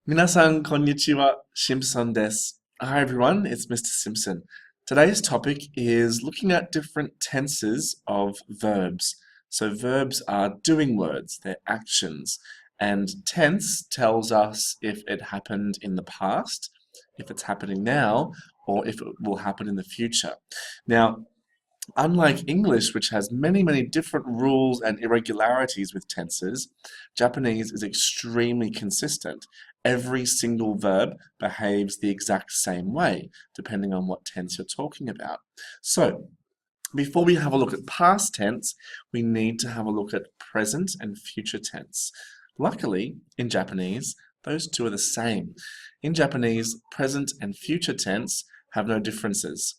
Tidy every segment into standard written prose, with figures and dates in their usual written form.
Minasan konnichiwa, Simpson desu. Hi everyone, it's Mr. Simpson. Today's topic is looking at different tenses of verbs. So verbs are doing words, they're actions, and tense tells us if it happened in the past, if it's happening now, or if it will happen in the future. Now, unlike English, which has many different rules and irregularities with tenses, Japanese is extremely consistent. Every single verb behaves the exact same way, depending on what tense you're talking about. So, before we have a look at past tense, we need to have a look at present and future tense. Luckily, in Japanese, those two are the same. In Japanese, present and future tense have no differences.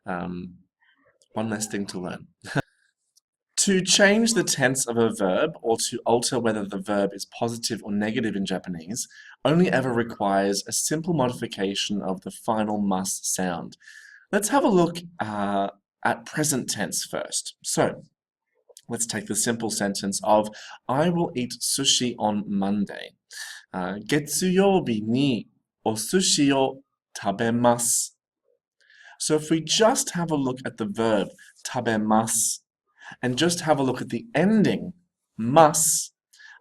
One less thing to learn. To change the tense of a verb or to alter whether the verb is positive or negative in Japanese only ever requires a simple modification of the final must sound. Let's have a look at present tense first. So, let's take the simple sentence of I will eat sushi on Monday. 月曜日にお寿司を食べます. So if we just have a look at the verb 食べます and just have a look at the ending mas,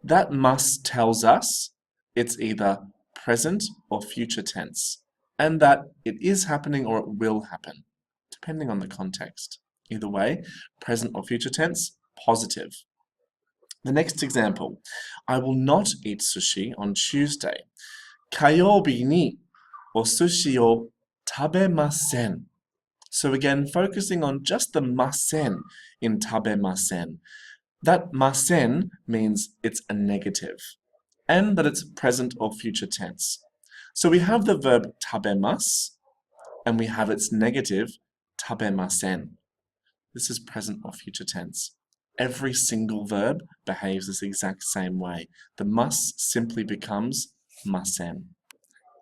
that mas tells us it's either present or future tense, and that it is happening or it will happen, depending on the context. Either way, present or future tense, positive. The next example, I will not eat sushi on Tuesday. 火曜日にお寿司を食べません. So again, focusing on just the masen in tabemasen. That masen means it's a negative and that it's present or future tense. So we have the verb tabemas and we have its negative tabemasen. This is present or future tense. Every single verb behaves this exact same way. The mas simply becomes masen.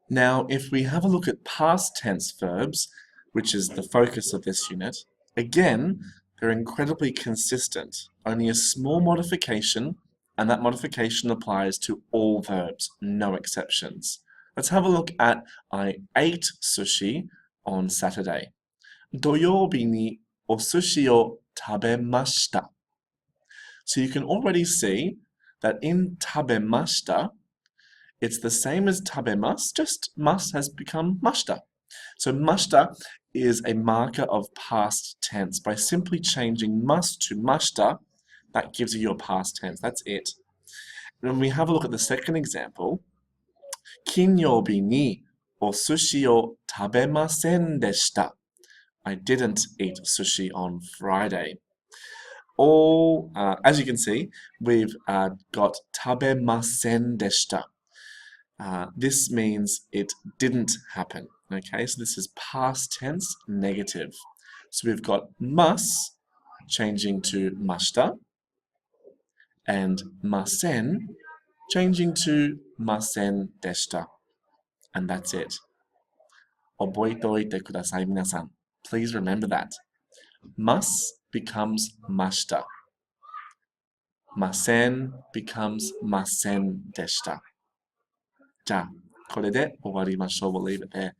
Now, if we have a look at past tense verbs, which is the focus of this unit, again, they're incredibly consistent. Only a small modification, and that modification applies to all verbs, no exceptions. Let's have a look at I ate sushi on Saturday. 土曜日にお寿司を食べました. So you can already see that in 食べました, it's the same as 食べます, just mas has become mashita. So mashita is a marker of past tense. By simply changing must to mashita, that gives you your past tense. That's it. And when we have a look at the second example, 金曜日にお寿司を食べませんでした. I didn't eat sushi on Friday. All, as you can see, we've got 食べませんでした. This means it didn't happen. Okay, so this is past tense negative. So we've got mas changing to mashita and masen changing to masen deshita. And that's it. 覚えておいてください、皆さん. Please remember that. Mas becomes mashita. Masen becomes masen deshita. じゃあ、これで終わりましょう. We'll leave it there.